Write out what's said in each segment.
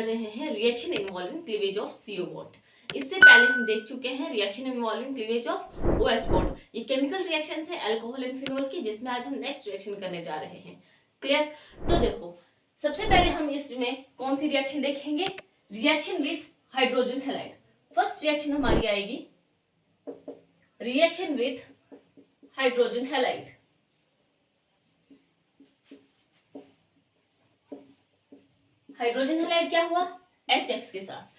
कर रहे हैं reaction involving cleavage of CO bond. इससे पहले हम देख चुके हैं reaction involving cleavage of OH bond. ये केमिकल रिएक्शन है अल्कोहल एंड फिनोल की, जिसमें आज हम नेक्स्ट रिएक्शन करने जा रहे हैं। क्लियर? तो देखो, सबसे पहले हम इसमें कौन सी रिएक्शन देखेंगे? Reaction with hydrogen halide. First reaction हमारी आएगी reaction with hydrogen halide. Hydrogen halide क्या हुआ? HX के साथ।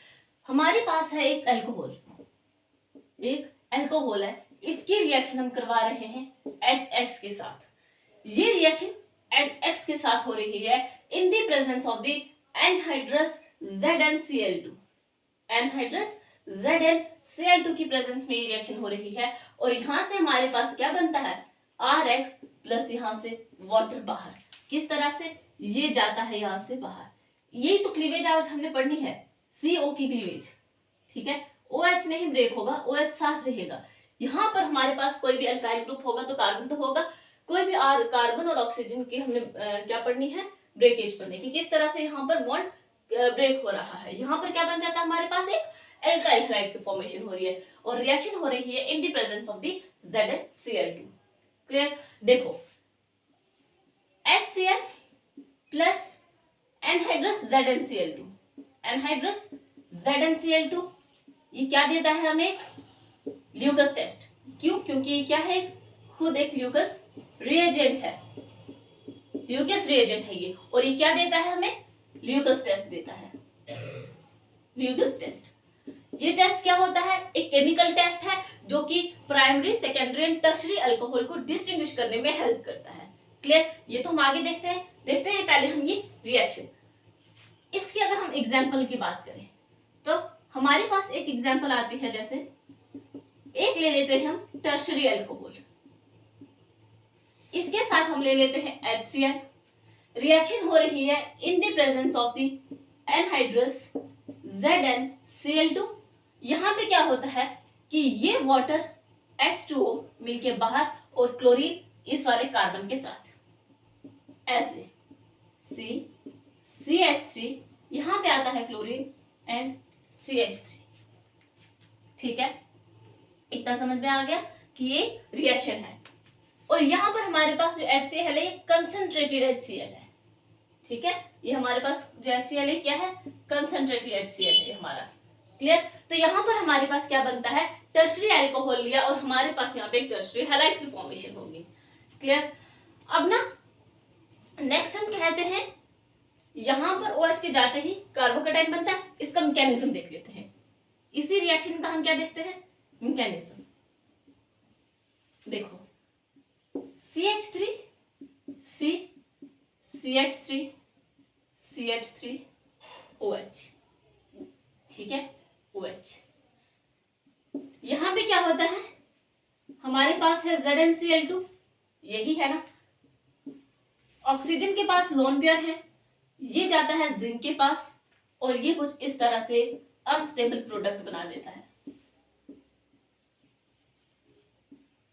हमारे पास है एक अल्कोहल है, इसकी रिएक्शन हम करवा रहे हैं HX के साथ। ये रिएक्शन HX के साथ हो रही है in the presence of the anhydrous ZnCl2। Anhydrous ZnCl2 की प्रेजेंस में ये रिएक्शन हो रही है, और यहां से हमारे पास क्या बनता है? RX प्लस यहां से वाटर बाहर। किस तरह से? ये जाता है यहां से बाहर। यही तो क्लीवेज आज हमने पढ़नी है, CO की क्लीवेज। ठीक है, OH नहीं ब्रेक होगा, OH साथ रहेगा। यहाँ पर हमारे पास कोई भी अल्काइल ग्रुप होगा तो कार्बन तो होगा, कोई भी कार्बन और ऑक्सीजन की हमने क्या पढ़नी है? ब्रेकेज पढ़नी है कि किस तरह से यहाँ पर बॉन्ड ब्रेक हो रहा है। यहाँ पर क्या बन जाता है? हमारे पास एक एल्काइल हैलाइड की फॉर्मेशन हो रही है और रिएक्शन हो रही है in the presence of the ZnCl2। Clear? देखो, HCl plus anhydrous ZnCl2, anhydrous ZnCl2 ये क्या देता है हमें? Lucas test. क्यों? क्योंकि ये क्या है? खुद एक ल्यूकस रिएजेंट है, ल्यूकस रिएजेंट है ये। और ये क्या देता है हमें? ल्यूकस टेस्ट देता है, ल्यूकस टेस्ट। ये टेस्ट क्या होता है? एक केमिकल टेस्ट है जो कि primary, secondary and tertiary alcohol को डिस्टिंग्विश करने में हेल्प करता है। क्लियर? ये तो हम आगे देखते हैं पहले हम ये रिएक्शन। इसकी अगर हम एग्जाम्पल की बात करें तो हमारे पास एक एग्जाम्पल आती है, जैसे एक ले लेते हैं हम टर्शरी अल्कोहल, इसके साथ हम ले लेते हैं HCl। रिएक्शन हो रही है in the presence of the anhydrous ZnCl2। यहां पे क्या होता है कि ये वाटर H2O मिलके बाहर और क्लोरीन इस वाले कार्बन के साथ, ऐसे CH3, यहां पे आता है क्लोरीन एंड CH3। ठीक है, इतना समझ में आ गया कि ये रिएक्शन है। और यहां पर हमारे पास जो HCl है ये कंसंट्रेटेड HCl है। ठीक है, ये हमारे पास जो HCl है क्या है? कंसंट्रेटेड HCl है हमारा। क्लियर? तो यहां पर हमारे पास क्या बनता है? टर्शरी अल्कोहल लिया और हमारे पास यहाँ पे एक टर्शरी हैलाइड की फॉर्मेशन होगी। क्लियर? अब ना नेक्स्ट हम कहते हैं यहां पर OH के जाते ही कार्बोकेटाइन बनता है। इसका मैकेनिज्म देख लेते हैं। इसी रिएक्शन का हम क्या देखते हैं? मैकेनिज्म। देखो, CH3 C, CH3 CH3 OH। ठीक है, OH। यहां पे क्या होता है? हमारे पास है ZnCl2, यही है ना। ऑक्सीजन के पास लोन पेयर है, ये जाता है जिंक के पास और ये कुछ इस तरह से अनस्टेबल प्रोडक्ट बना देता है।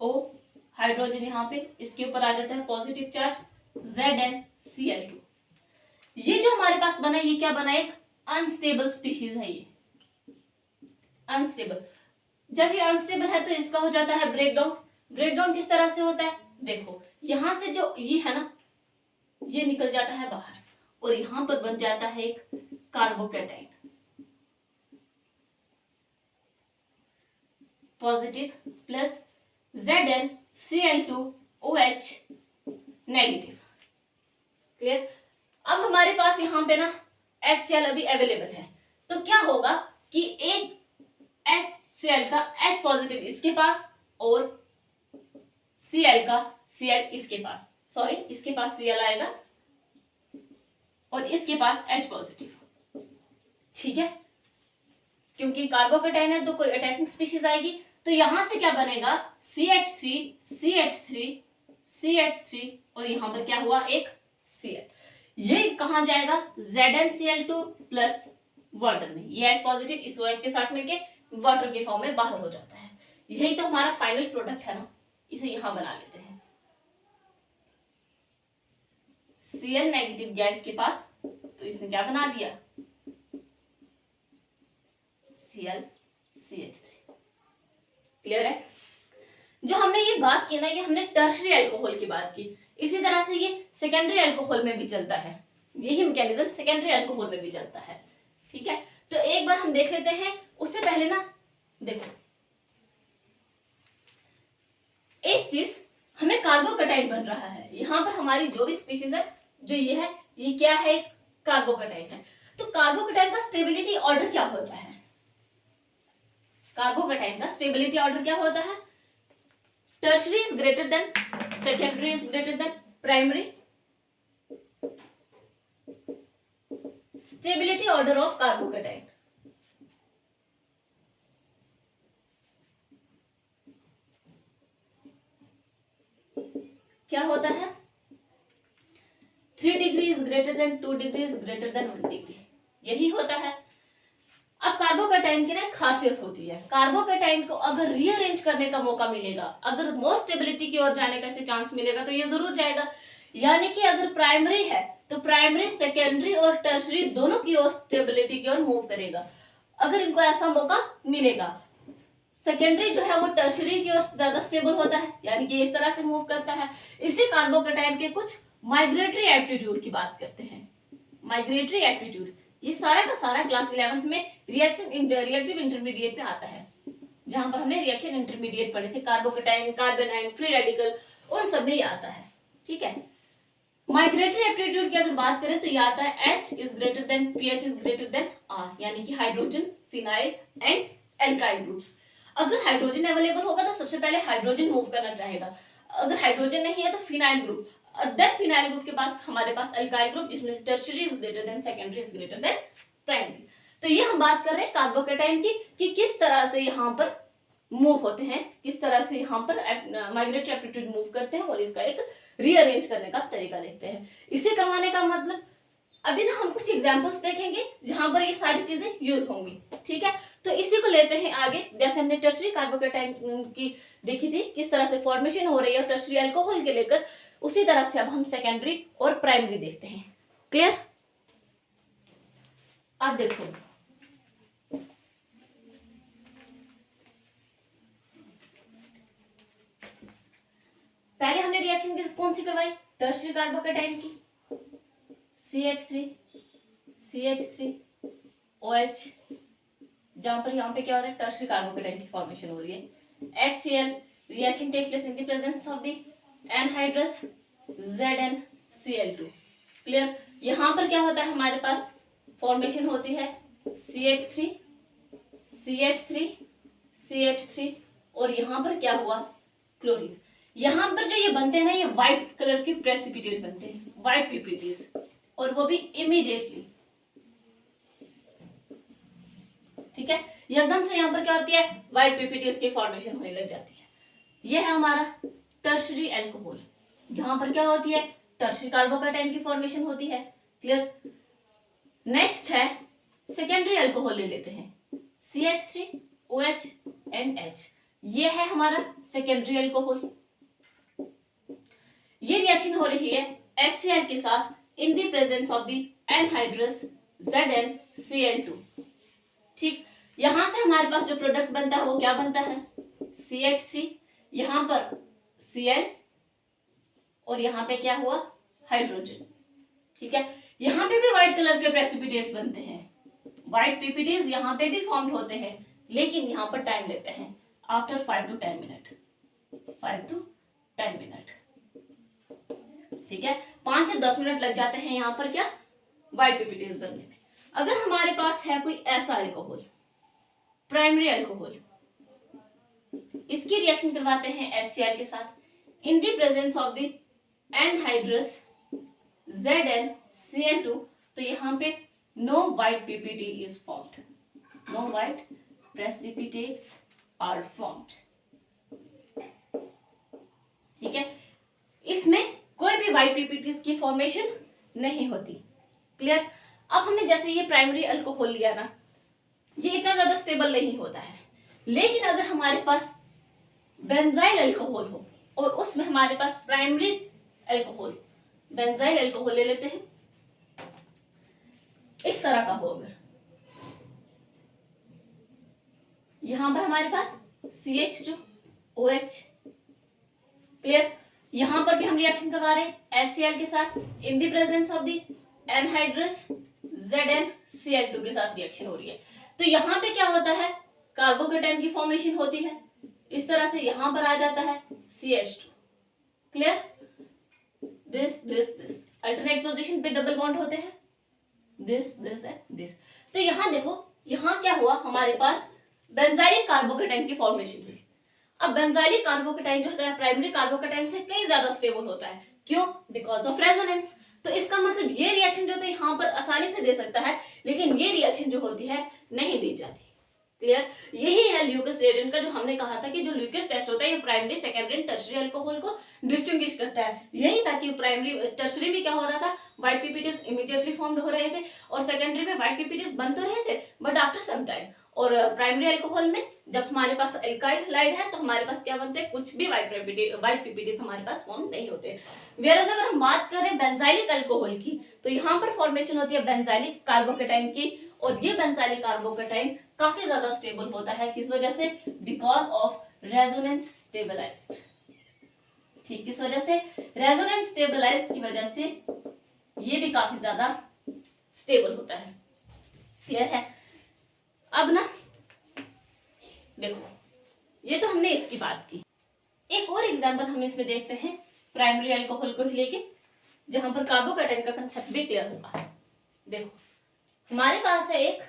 O हाइड्रोजन यहाँ पे इसके ऊपर आ जाता है पॉजिटिव चार्ज ZnCl2। ये जो हमारे पास बना, ये क्या बना? एक अनस्टेबल स्पीशीज है ये, अनस्टेबल। जब ये अनस्टेबल है तो इसका हो जाता है ब्रेकडाउन। ब्रेकडाउन किस तरह से होता है? देखो, यहां से जो ये है ना, ये निकल जाता है बाहर और यहां पर बन जाता है एक carbocation, positive plus ZnCl2OH negative. Clear? अब हमारे पास यहां पे ना HCl अभी अवेलेबल है, तो क्या होगा कि एक HCl का H पॉजिटिव इसके पास और Cl का Cl इसके पास, सॉरी इसके पास Cl आएगा और इसके पास H पॉजिटिव। ठीक है, क्योंकि कार्बोकेटाइन है तो कोई अटैकिंग स्पीशीज आएगी, तो यहां से क्या बनेगा? CH3 CH3 CH3 और यहां पर क्या हुआ? एक Cl। ये कहां जाएगा? ZnCl2 प्लस वाटर में, ये H पॉजिटिव इस OH के साथ मिलके वाटर के फॉर्म में बाहर हो जाता है। यही तो हमारा फाइनल प्रोडक्ट है ना, इसे यहां बना लेते हैं। Cl नेगेटिव गैस के पास, तो इसने क्या बना दिया? HCl CH3। क्लियर है? जो हमने ये बात की ना, ये हमने टर्शरी अल्कोहल की बात की। इसी तरह से ये सेकेंडरी अल्कोहल में भी चलता है, यही मैकेनिज्म सेकेंडरी अल्कोहल में भी चलता है। ठीक है, तो एक बार हम देख लेते हैं। उससे पहले ना देखो, एक चीज, हमें कार्बोकटाइन बन रहा है यहाँ पर। हमारी जो भी स्पीशीज है, जो ये है, ये क्या है? कार्बोकटाइन है। तो कार्बोकटाइन का स्टेबिलिटी ऑर्डर क्या होता है? कार्बोकटाइन का स्टेबिलिटी ऑर्डर क्या होता है? Tertiary is greater than secondary is greater than primary. Stability order of कार्बोकटाइन क्या होता है? 3 degree is greater then 2 degree is greater then 1 degree, यही होता है। अब कार्बोकटाइन की ना खासियत होती है, कार्बोकटाइन को अगर रीअरेंज करने का मौका मिलेगा, अगर मोर स्टेबिलिटी की ओर जाने का ऐसे चांस मिलेगा तो ये जरूर जाएगा। यानी कि अगर प्राइमरी है तो प्राइमरी, सेकेंडरी और टर्शरी दोनों की ओर स्टेबिलिटी की ओर मूव करेगा। अगर इनको ऐसा मौका मिलेगा, सेकेंडरी जो है वो टर्शरी की ओर ज्यादा स्टेबल होता है, यानी कि इस तरह से मूव करता है। इसी कार्बोकटाइन के कुछ माइग्रेटरी एप्टीट्यूड की बात करते हैं। माइग्रेटरी एप्टीट्यूड, ये सारा का सारा क्लास 11th में रिएक्टिव इंटरमीडिएट में आता है, जहां पर हमने रिएक्शन इंटरमीडिएट पढ़े थे। कार्बोकटाइन, कार्बेनाइन, फ्री रेडिकल, उन सब में ये आता है। ठीक है, माइग्रेटरी एप्टीट्यूड की अगर बात करें तो ये आता है H is greater then pH is greater then R, यानी कि hydrogen, phenyl and alkyl groups. अगर हाइड्रोजन अवेलेबल होगा तो सबसे पहले हाइड्रोजन मूव करना चाहेगा। अगर हाइड्रोजन नहीं है तो phenyl group, then phenyl group के पास हमारे पास अल्काइल ग्रुप, जिसमें tertiary is greater than secondary is greater than primary. तो ये हम बात कर रहे हैं कार्बोकटाइन की कि किस तरह से यहाँ पर मूव होते हैं, किस तरह से यहाँ पर माइग्रेटरी एप्टीट्यूड मूव करते हैं, और इसका एक रीअरेंज करने का तरीका देखते हैं। इसे करवाने का मतलब, अभी ना हम कुछ एग्जांपल्स देखेंगे जहां पर ये सारी चीजें यूज होंगी। ठीक है, तो इसी को लेते हैं आगे। जैसे हमने टर्शरी कार्बोकटाइन की देखी थी, किस तरह से फॉर्मेशन हो रही है टर्शरी अल्कोहल के लेकर, उसी तरह से अब हम सेकेंडरी और प्राइमरी देखते हैं। क्लियर? अब देखो, पहले हमने रिएक्शन कौन सी करवाई? टर्शरी कार्बोकटाइन की, CH3 CH3 OH, जहां पर यहाँ पे क्या हो रहा है? टर्शरी कार्बोकटाइन की फॉर्मेशन हो रही है। HCl reaction take place in the presence of the anhydrous ZnCl2। Clear? यहाँ पर क्या होता है? हमारे पास फॉर्मेशन होती है CH3 CH3 CH3, और यहाँ पर क्या हुआ? क्लोरीन। यहाँ पर जो ये बनते हैं ना, ये व्हाइट कलर के प्रेसिपिटेट बनते हैं, व्हाइट पीपीटीज, और वो भी इमीडिएटली। ठीक है, एकदम से यहाँ पर क्या होती है? व्हाइट पीपीटीज की फॉर्मेशन होने लग जाती है। ये है हमारा टर्शरी अल्कोहल, यहाँ पर क्या होती है? टर्शरी कार्बोकटाइन की फॉर्मेशन होती है। क्लियर? नेक्स्ट है सेकेंडरी अल्कोहल, ले लेते हैं CH3 OH एंड H। ये है हमारा सेकेंडरी अल्कोहल। ये रिएक्शन हो रही है HCl के साथ in the presence of the anhydrous ZnCl2। ठीक, यहां से हमारे पास जो प्रोडक्ट बनता है वो क्या बनता है? CH3, यहां पर Cl, और यहां पे क्या हुआ? हाइड्रोजन। ठीक है, यहां पे भी व्हाइट कलर के प्रेसिपिटेट्स बनते हैं, व्हाइट पीपीटीज यहां पे भी फॉर्म होते हैं, लेकिन यहां पर टाइम लेते हैं, after 5 to 10 minute, 5 to 10 minute. ठीक है, 5 से 10 मिनट लग जाते हैं यहाँ पर क्या? व्हाइट पीपीटीज बनने में। अगर हमारे पास है कोई ऐसा अल्कोहल, प्राइमरी अल्कोहल, इसकी रिएक्शन करवाते हैं HCl के साथ in the presence of the anhydrous ZnCl2, तो यहाँ पे no white PPT is formed, no white precipitates are formed. ठीक है, इसमें कोई भी व्हाइट पीपीटीज की फॉर्मेशन नहीं होती। क्लियर? अब हमने जैसे ये प्राइमरी अल्कोहल लिया ना, ये इतना ज्यादा स्टेबल नहीं होता है, लेकिन अगर हमारे पास बेंजाइल अल्कोहल हो और उसमें हमारे पास प्राइमरी अल्कोहल, बेंजाइल अल्कोहल ले लेते हैं, इस तरह का हो, अगर यहाँ पर हमारे पास CH2OH। क्लियर? यहाँ पर भी हम रिएक्शन करवा रहे हैं HCl के साथ in the presence of the anhydrous ZnCl2 के साथ रिएक्शन हो रही है। तो यहाँ पे क्या होता है, कार्बोकेटाइन की फॉर्मेशन होती है, इस तरह से यहाँ पर आ जाता है CH2। Clear? This alternate position पे डबल बॉन्ड होते हैं, दिस एंड दिस। तो यहाँ देखो, यहाँ क्या हुआ, हमारे पास बेंजाइलिक कार्बोकेटाइन की फॉर्मेशन हुई। अब बेंजाइलिक कार्बोकेटाइन जो होता है प्राइमरी कार्बोकेटाइन से कई ज्यादा स्टेबल होता है। क्यों? Because of resonance. तो इसका मतलब ये रिएक्शन जो होता है यहाँ पर आसानी से दे सकता है, लेकिन ये रिएक्शन जो होती है नहीं दी जाती। क्लियर? यही है ल्यूकस रिएजेंट का, जो हमने कहा था कि जो ल्यूकस टेस्ट होता है ये primary, secondary and tertiary alcohol को डिस्टिंग्विश करता है। यही था कि प्राइमरी, टर्शरी में क्या हो रहा था, व्हाइट पीपीटीज इमीडिएटली फॉर्म्ड हो रहे थे, और सेकेंडरी में व्हाइट पीपीटीज बन तो रहे थे बट आफ्टर सम टाइम। और प्राइमरी अल्कोहल में जब हमारे पास एल्काइल हैलाइड है तो हमारे पास क्या बनते हैं, कुछ भी व्हाइट पीपीटीज हमारे पास फॉर्म नहीं होते। वेयरएज अगर हम बात करें बेंजाइलिक अल्कोहल की, तो यहाँ पर फॉर्मेशन होती है बेंजाइलिक कार्बोकेटाइन की, और ये बेंजाइलिक कार्बोकेटाइन काफी ज्यादा स्टेबल होता है। किस वजह से? Because of resonance stabilised. ठीक, किस वजह से? रेजोनेंस स्टेबलाइज्ड की वजह से ये भी काफी ज्यादा स्टेबल होता है। क्लियर है? अब ना देखो, ये तो हमने इसकी बात की। एक और एग्जांपल हम इसमें देखते हैं प्राइमरी अल्कोहल को ही लेके, जहां पर कार्बोकेटाइन का कंसेप्ट भी क्लियर होगा। देखो, हमारे पास है एक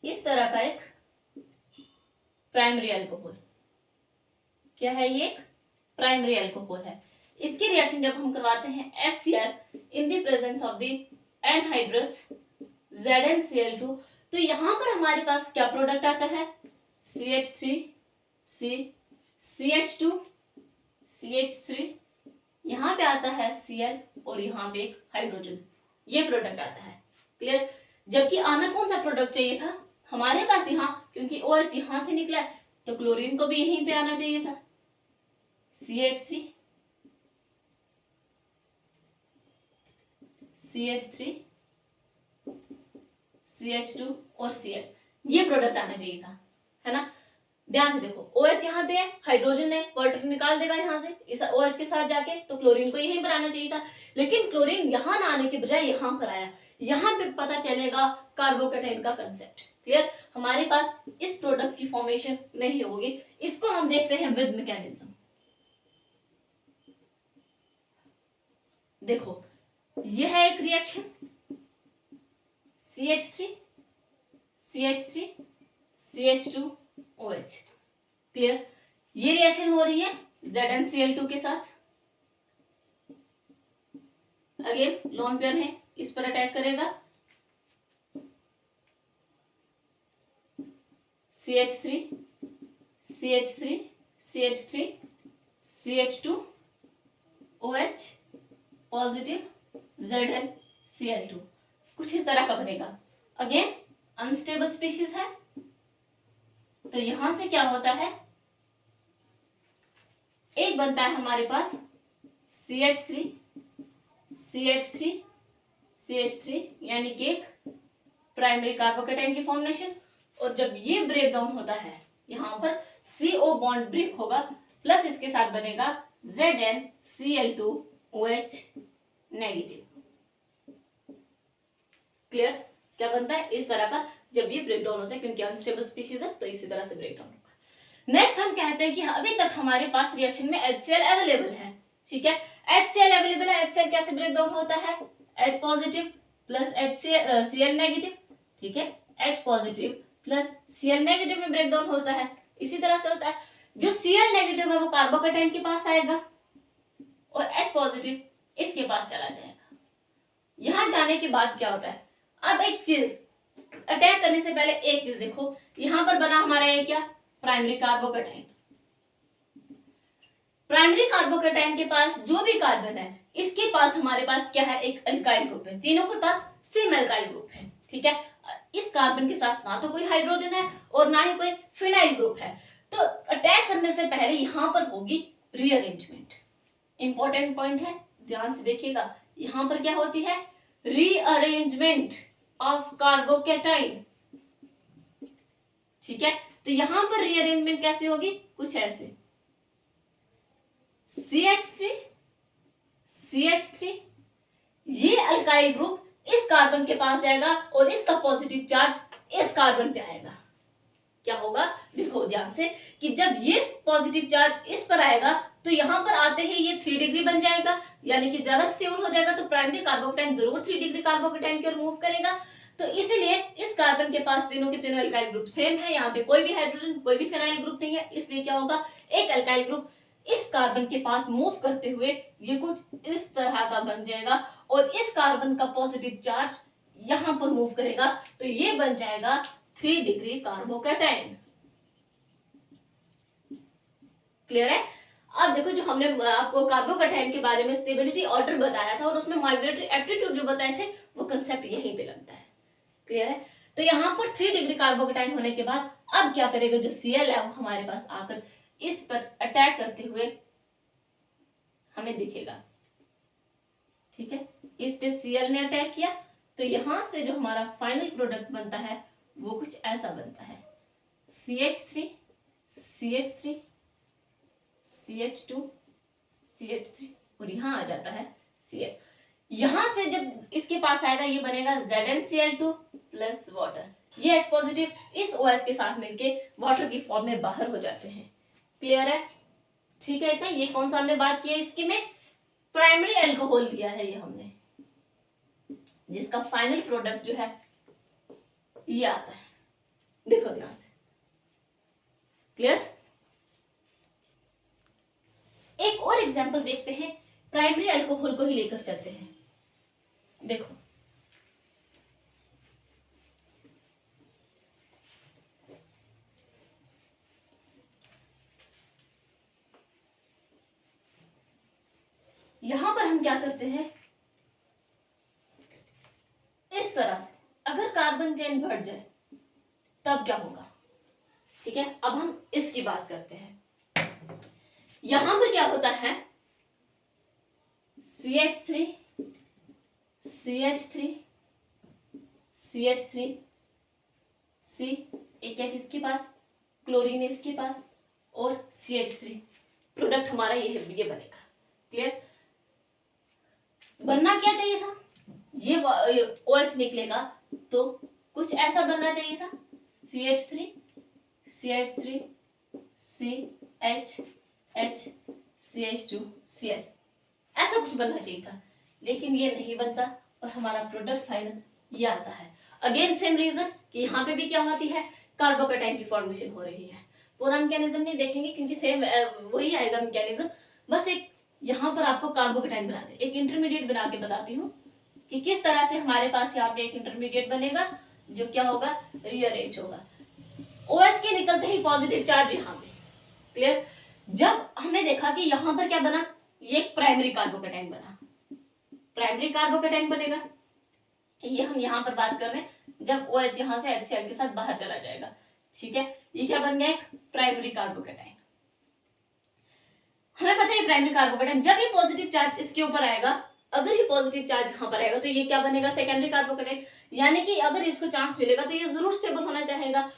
इस तरह का एक प्राइमरी अल्कोहल। क्या है ये? एक प्राइमरी अल्कोहल है। इसकी रिएक्शन जब हम करवाते हैं HCl in the presence of the anhydrous ZnCl2, तो यहां पर हमारे पास क्या प्रोडक्ट आता है, CH3, CH2, यहाँ पे आता है Cl, और यहाँ पे एक हाइड्रोजन, ये प्रोडक्ट आता है। क्लियर? जबकि आना कौन सा प्रोडक्ट चाहिए था हमारे पास यहाँ, क्योंकि OH यहाँ से निकला है तो क्लोरीन को भी यहीं पे आना चाहिए था, CH3, CH2 और Cl, ये प्रोडक्ट आना चाहिए था, है ना? ध्यान से देखो, OH यहाँ पे है, हाइड्रोजन ने क्वार्टर निकाल देगा यहाँ से इस OH के साथ जाके, तो क्लोरीन को यहीं पर आना चाहिए था, लेकिन क्लोरीन यहाँ ना आने के बजाय यहाँ पर आया। यहाँ पे पता चलेगा कार्बोकेटाइन का कंसेप्ट। क्लियर? हमारे पास इस प्रोडक्ट की फॉर्मेशन नहीं होगी। इसको हम देखते हैं विद मैकेनिज्म। देखो, यह है एक रिएक्शन CH3, CH2OH। क्लियर? ये रिएक्शन हो रही है ZnCl2 के साथ। अगेन लोन पेयर है, इस पर अटैक करेगा CH3, CH2OH पॉजिटिव ZnCl2, कुछ इस तरह का बनेगा। अगेन अनस्टेबल स्पीशीज है, तो यहां से क्या होता है, एक बनता है हमारे पास CH3, यानी कि एक प्राइमरी कार्बोकेटाइन की फॉर्मेशन, और जब ये ब्रेक डाउन होता है यहां पर CO बॉन्ड ब्रेक होगा, प्लस इसके साथ बनेगा ZnCl2OH नेगेटिव। क्लियर? क्या बनता है इस तरह का जब ये ब्रेक डाउन होता है, क्योंकि अनस्टेबल स्पीशीज है तो इसी तरह से ब्रेक डाउन होगा। नेक्स्ट हम कहते हैं कि अभी तक हमारे पास रिएक्शन में HCl अवेलेबल है। ठीक है, HCl अवेलेबल है। HCl कैसे ब्रेक डाउन होता है, H positive plus Cl negative. ठीक है, H positive plus Cl negative में ब्रेक डाउन होता है, इसी तरह से होता है। जो Cl नेगेटिव है वो कार्बोकेटाइन के पास आएगा और H पॉजिटिव इसके पास चला जाएगा। यहां जाने के बाद क्या होता है, अब एक चीज, अटैक करने से पहले एक चीज देखो, यहां पर बना हमारा ये क्या, प्राइमरी कार्बोकेटाइन। प्राइमरी कार्बोकेटाइन के पास जो भी कार्बन है, इसके पास हमारे पास क्या है, एक अल्काइल ग्रुप है, तीनों के पास सेम अल्काइल ग्रुप है। ठीक है, इस कार्बन के साथ ना तो कोई हाइड्रोजन है और ना ही कोई फिनाइल ग्रुप है, तो अटैक करने से पहले यहां पर होगी रीअरेंजमेंट। इंपॉर्टेंट पॉइंट है, ध्यान से देखिएगा, यहां पर क्या होती है, रीअरेंजमेंट। Of carbocation. ठीक है, तो यहां पर रीअरेंजमेंट कैसे होगी, कुछ ऐसे, CH3 CH3, ये अल्काइल ग्रुप इस कार्बन के पास जाएगा और इसका पॉजिटिव चार्ज इस कार्बन पे आएगा। क्या होगा, देखो ध्यान से कि जब ये पॉजिटिव चार्ज इस पर आएगा तो यहां पर आते ही ये 3 डिग्री बन जाएगा, यानी कि ज्यादा स्टेबल हो जाएगा, तो प्राइमरी कार्बोकैटाइन जरूर 3 डिग्री कार्बोकैटाइन की ओर मूव करेगा। तो इसीलिए इस कार्बन के पास तीनों के तीनों अल्काइल ग्रुप सेम है, यहाँ पे कोई भी हाइड्रोजन कोई भी फिनाइल ग्रुप नहीं है, इसलिए क्या होगा, एक अल्काइल ग्रुप इस कार्बन के पास मूव करते हुए ये कुछ इस तरह का बन जाएगा और इस कार्बन का पॉजिटिव चार्ज यहां पर मूव करेगा, तो ये बन जाएगा 3 डिग्री कार्बोकैटाइन। क्लियर है। अब देखो, जो हमने आपको कार्बोकैटाइन के बारे में स्टेबिलिटी ऑर्डर बताया था और उसमें माइग्रेटरी एप्टीट्यूड जो बताए थे, वो कंसेप्ट यहीं पे लगता है। क्लियर है। तो यहां पर 3 डिग्री कार्बोकैटाइन होने के बाद अब क्या करेगा, जो Cl है वो हमारे पास आकर इस पर अटैक करते हुए हमें दिखेगा। ठीक है, इस पे Cl ने अटैक किया, तो यहां से जो हमारा फाइनल प्रोडक्ट बनता है वो कुछ ऐसा बनता है, CH3 CH3 CH2 CH3 और यहां आ जाता है Cl। यहां से जब इसके पास आएगा ये बनेगा ZnCl2 प्लस वाटर। ये H पॉजिटिव इस OH के साथ मिलके वाटर की फॉर्म में बाहर हो जाते हैं। क्लियर है। ठीक है, इतना। ये कौन सा हमने बात की है, इसकी में प्राइमरी अल्कोहल लिया है ये हमने, जिसका फाइनल प्रोडक्ट जो है ये आता है। देखो ध्यान से। क्लियर। एक और एग्जांपल देखते हैं, प्राइमरी अल्कोहल को ही लेकर चलते हैं। देखो, यहां पर हम क्या करते हैं, इस तरह से अगर कार्बन चेन बढ़ जाए तब क्या होगा। ठीक है, अब हम इसकी बात करते हैं। यहां पर क्या होता है, CH3 CH3 CH3 C, एक H इसके पास, क्लोरीन है इसके पास और CH3, प्रोडक्ट हमारा ये बनेगा। क्लियर। बनना क्या चाहिए था, ये OH निकलेगा तो कुछ ऐसा बनना चाहिए था, CH3 CH3 CH H CH2 Cl, ऐसा कुछ बनना चाहिए था, लेकिन ये नहीं बनता और हमारा प्रोडक्ट फाइनल ये आता है। अगेन सेम रीजन कि यहाँ पे भी क्या होती है, कार्बोकैटाइन की फॉर्मेशन हो रही है। पूरा मैकेनिज्म नहीं देखेंगे क्योंकि सेम वही आएगा मैकेनिज्म, बस एक यहाँ पर आपको कार्बोकैटाइन बनाते, एक इंटरमीडिएट बना के बताती हूँ कि किस तरह से हमारे पास यहाँ पे एक इंटरमीडिएट बनेगा जो क्या होगा, रीअरेंज होगा। OH के निकलते ही पॉजिटिव चार्ज यहाँ पे। क्लियर। जब हमने देखा कि यहाँ पर क्या बना, ये एक प्राइमरी कार्बोकैटाइन बना, प्राइमरी कार्बोकैटाइन बनेगा, ये हम यहाँ पर बात कर रहे हैं जब OH यहाँ से HCl के साथ बाहर चला जाएगा। ठीक है, ये क्या बन गया, एक प्राइमरी कार्बोकैटाइन। हमें पता है प्राइमरी कार्बोकैटाइन जब ये पॉजिटिव चार्ज इसके ऊपर आएगा, अगर ये पॉजिटिव चार्ज यहाँ पर आएगा तो ये क्या बनेगा, सेकेंडरी कार्बोकैटाइन, यानी कि अगर इसको चांस मिलेगा तो ये जरूर स्टेबल होना चाहेगा।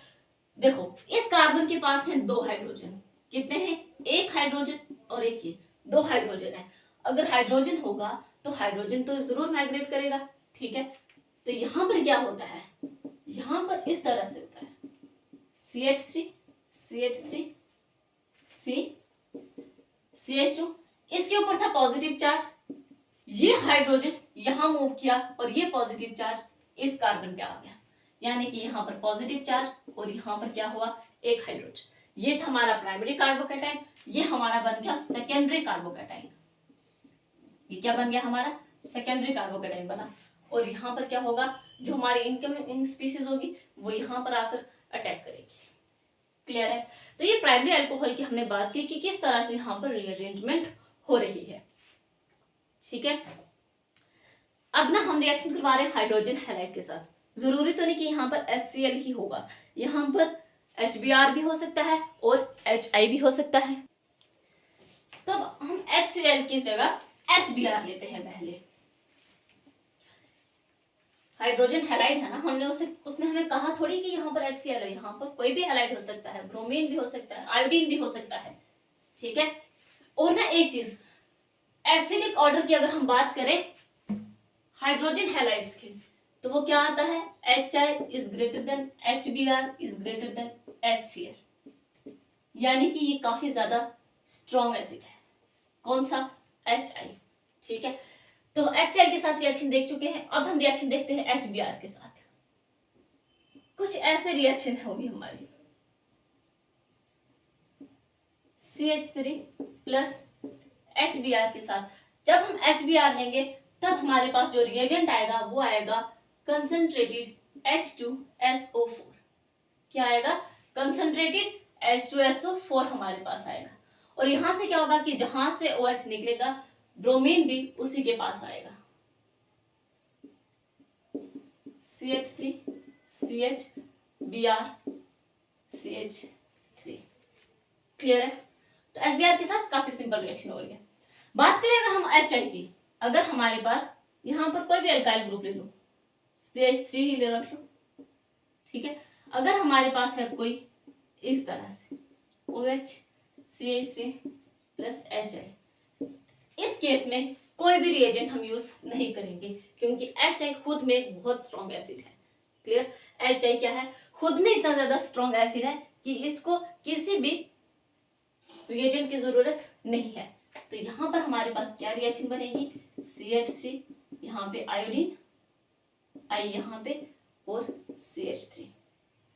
देखो, इस कार्बन के पास है 2 हाइड्रोजन, कितने हैं, एक हाइड्रोजन और एक ये, 2 हाइड्रोजन है। अगर हाइड्रोजन होगा तो हाइड्रोजन तो जरूर माइग्रेट करेगा। ठीक है, तो यहां पर क्या होता है, यहां पर इस तरह से होता है, CH3 CH3 C CH2, इसके ऊपर था पॉजिटिव चार्ज, ये हाइड्रोजन यहां मूव किया और ये पॉजिटिव चार्ज इस कार्बन पे आ गया, यानी कि यहाँ पर पॉजिटिव चार्ज और यहाँ पर क्या हुआ, एक हाइड्रोजन। ये था हमारा प्राइमरी कार्बोकैटाइन, ये हमारा बन गया सेकेंडरी कार्बोकैटाइन। ये क्या बन गया, हमारा सेकेंडरी कार्बोकैटाइन बना। और यहाँ पर क्या होगा, जो हमारी इनकमिंग स्पीशीज होगी वो यहाँ पर आकर अटैक करेगी। क्लियर है। तो ये प्राइमरी अल्कोहल की हमने बात की कि किस तरह से यहाँ पर रीअरेंजमेंट हो रही है। ठीक है, अब ना हम रिएक्शन करवा रहे हैं हाइड्रोजन हैलाइड के साथ। जरूरी तो नहीं कि यहाँ पर HCl ही होगा, यहाँ पर HBr भी हो सकता है और HI भी हो सकता है। तो हम HCl की जगह HBr लेते हैं पहले। हाइड्रोजन हैलाइड है ना, हमने उसने हमें कहा थोड़ी कि यहाँ पर HCl है, यहाँ पर कोई भी हैलाइड हो सकता है, ब्रोमीन भी हो सकता है, आयोडीन भी हो सकता है, ठीक है। और ना एक चीज, एसिडिक ऑर्डर की अगर हम बात करें हाइड्रोजन हैलाइड्स की, तो वो क्या आता है, HI is greater then HBr is greater then HCl, यानी कि ये काफी ज्यादा स्ट्रॉन्ग एसिड है। कौन सा, HI, ठीक है। तो HCl के साथ रिएक्शन देख चुके हैं, अब हम रिएक्शन देखते हैं HBr के साथ। कुछ ऐसे रिएक्शन होगी हमारी, CH3 प्लस HBr के साथ। जब हम HBr लेंगे तब हमारे पास जो रिएजेंट आएगा वो आएगा कंसंट्रेटेड H2SO4। क्या आएगा, कंसंट्रेटेड H2SO4 हमारे पास आएगा। और यहां से क्या होगा कि जहां से OH निकलेगा ब्रोमीन भी उसी के पास आएगा, CH3 CHBr CH3। क्लियर है। तो HBr के साथ काफी सिंपल रिएक्शन हो रही है। बात करें अगर हम HI की, अगर हमारे पास यहाँ पर कोई भी अल्काइल ग्रुप ले लो, CH3 ही ले रख लो, ठीक है। अगर हमारे पास है कोई इस तरह से OH CH3 प्लस HI, इस केस में कोई भी रिएजेंट हम यूज नहीं करेंगे क्योंकि HI खुद में बहुत स्ट्रॉन्ग एसिड है। क्लियर, HI क्या है, खुद में इतना ज्यादा स्ट्रॉन्ग एसिड है कि इसको किसी भी रिएजेंट की जरूरत नहीं है। तो यहाँ पर हमारे पास क्या रिएक्शन बनेगी, CH3 यहाँ पे आयोडीन, I यहाँ पे और CH3।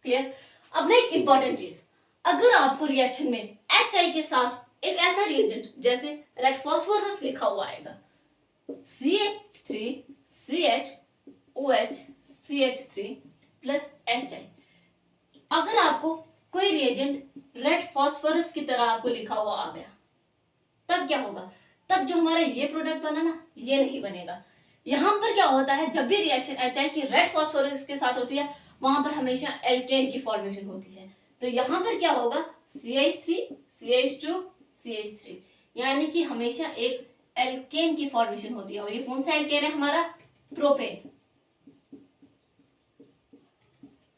क्लियर। अब ना एक इंपॉर्टेंट चीज, अगर आपको रिएक्शन में HI के साथ एक ऐसा रिएजेंट जैसे रेड फास्फोरस लिखा हुआ आएगा, CH3 CHOH CH3 plus HI, अगर आपको कोई रिएजेंट रेड फास्फोरस की तरह आपको लिखा हुआ आ गया, तब क्या होगा, तब जो हमारा ये प्रोडक्ट बना ना, ये नहीं बनेगा। यहां पर क्या होता है, जब भी रिएक्शन HI की रेड फास्फोरस के साथ होती है वहां पर हमेशा एल्केन की फॉर्मेशन होती है। तो यहां पर क्या होगा, CH3 CH2 CH3, यानी कि हमेशा एक एल्केन की फॉर्मेशन होती है। और ये कौन सा एल्केन है हमारा, प्रोपेन।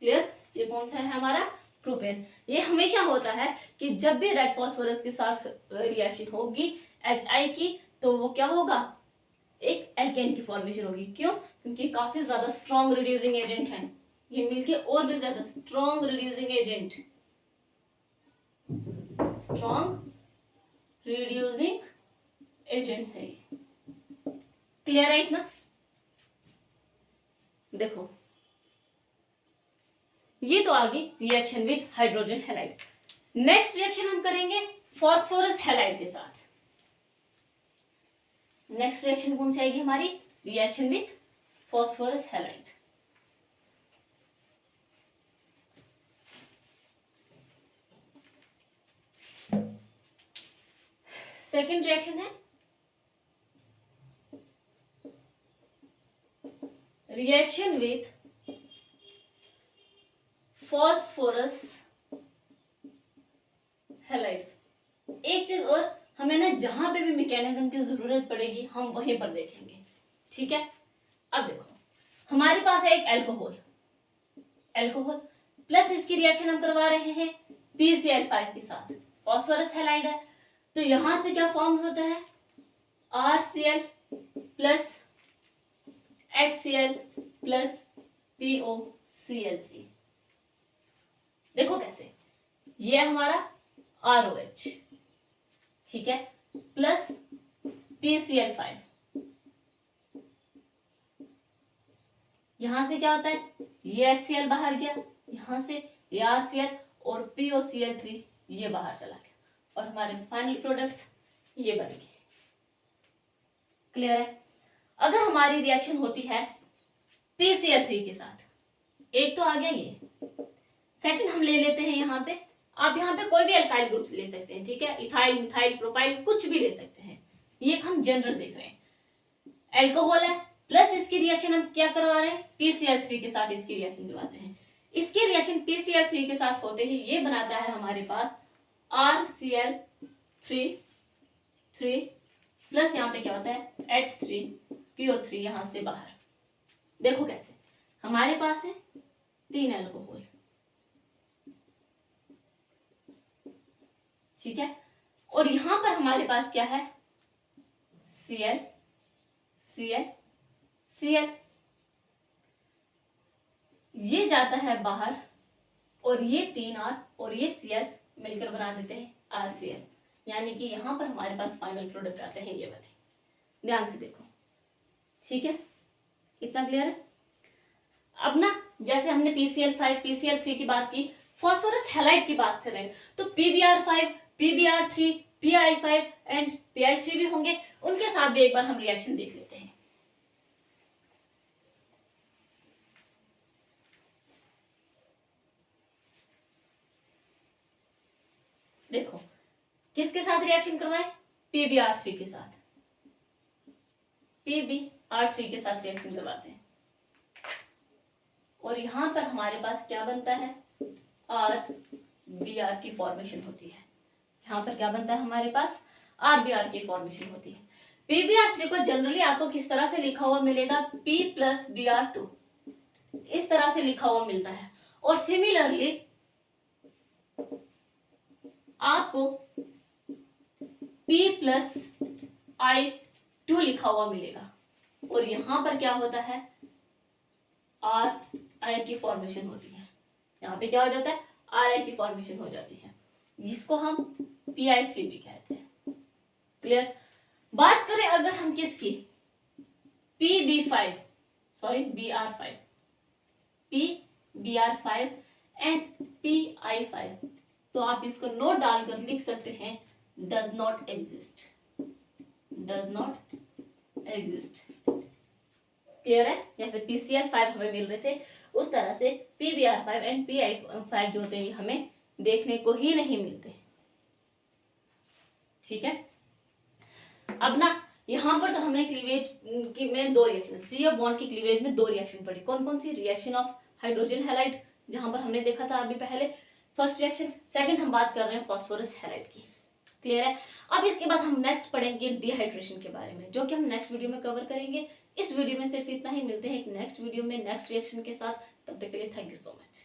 क्लियर, ये कौन सा है हमारा, प्रोपेन। ये हमेशा होता है कि जब भी रेड फास्फोरस के साथ रिएक्शन होगी HI की, तो वो क्या होगा, एक एल्केन की फॉर्मेशन होगी। क्यों, क्योंकि काफी ज्यादा स्ट्रॉन्ग रिड्यूसिंग एजेंट है ये, मिलके और भी ज्यादा strong reducing agent, strong reducing agents है। क्लियर है इतना। देखो ये तो आ गई reaction with hydrogen halide. Next reaction हम करेंगे फास्फोरस हैलाइड के साथ। नेक्स्ट रिएक्शन कौन सी आएगी हमारी, reaction with phosphorus halide. Second reaction है रिएक्शन विद फॉस्फोरस हैलाइड्स। एक चीज और, हमें ना जहां पे भी मैकेनिज्म की जरूरत पड़ेगी हम वहीं पर देखेंगे, ठीक है। अब देखो हमारे पास है एक अल्कोहल, अल्कोहल प्लस इसकी रिएक्शन हम करवा रहे हैं PCl5 के साथ, फॉस्फोरस हैलाइड है। तो यहां से क्या फॉर्म होता है, RCl plus HCl plus POCl3। देखो कैसे, ये हमारा ROH, ठीक है, प्लस PCl5। यहां से क्या होता है, ये HCl बाहर गया, यहां से ये RCl और POCl3 ये बाहर चला गया, और हमारे फाइनल प्रोडक्ट्स ये बन गए। क्लियर है। अगर हमारी रिएक्शन होती है PCl3 के साथ, एक तो आ गया ये, सेकंड हम ले लेते हैं यहाँ पे, आप यहाँ पे कोई भी अल्काइल ग्रुप ले सकते हैं, ठीक है, इथाइल मिथाइल प्रोपाइल कुछ भी ले सकते हैं, ये हम जनरल देख रहे हैं। अल्कोहल है प्लस इसकी रिएक्शन हम क्या करवा रहे हैं, PCl3 के साथ इसकी रिएक्शन करवाते हैं। इसकी रिएक्शन PCl3 के साथ होते ही ये बनाता है हमारे पास RCl3 प्लस यहाँ पे क्या होता है H3PO3 यहां से बाहर। देखो कैसे, हमारे पास है 3 अल्कोहल, ठीक है। और यहां पर हमारे पास क्या है, Cl, Cl, Cl। ये जाता है बाहर और ये 3R और ये Cl मिलकर बना देते हैं RCl, यानी कि यहां पर हमारे पास फाइनल प्रोडक्ट आते हैं ये वाले। ध्यान से देखो, ठीक है, इतना क्लियर है। अब ना जैसे हमने PCl5, PCl3 की बात की, फास्फोरस हैलाइड की बात करें तो PbR5, PbR3, PI5 and PI3 भी होंगे। उनके साथ भी एक बार हम रिएक्शन देख लेते हैं। देखो किसके साथ रिएक्शन करवाए, PbR3 के साथ, PbR3 के साथ रिएक्शन करवाते हैं। और यहां पर हमारे पास क्या बनता है, RBr की फॉर्मेशन होती है। यहाँ पर क्या बनता है हमारे पास, RBr की फॉर्मेशन होती है। PbR3 को जनरली आपको किस तरह से लिखा हुआ मिलेगा, P+Br2, इस तरह से लिखा हुआ मिलता है। और सिमिलरली आपको P+I2 लिखा हुआ मिलेगा। और यहां पर क्या होता है, RI की फॉर्मेशन होती है। यहाँ पे क्या हो जाता है, RI की फॉर्मेशन हो जाती है, जिसको हम PI3 भी कहते हैं। क्लियर। बात करें अगर हम किसकी, PbR5 एंड PI5, तो आप इसको नोट डालकर लिख सकते हैं, does not exist, does not exist. Clear है। जैसे PCl5 हमें मिल रहे थे, उस तरह से PbR5 एंड PI5 जो होते हैं हमें देखने को ही नहीं मिलते, ठीक है। अब ना यहां पर तो हमने क्लीवेज की में 2 रिएक्शन, CO बॉन्ड की क्लीवेज में 2 रिएक्शन पढ़ी। कौन कौन सी, रिएक्शन ऑफ हाइड्रोजन हैलाइड जहां पर हमने देखा था अभी पहले, फर्स्ट रिएक्शन। सेकंड हम बात कर रहे हैं फास्फोरस हैलाइड की। क्लियर है। अब इसके बाद हम नेक्स्ट पढ़ेंगे डिहाइड्रेशन के बारे में, जो कि हम नेक्स्ट वीडियो में कवर करेंगे। इस वीडियो में सिर्फ इतना ही, मिलते हैं एक नेक्स्ट वीडियो में नेक्स्ट रिएक्शन के साथ। तब तक के लिए थैंक यू सो मच।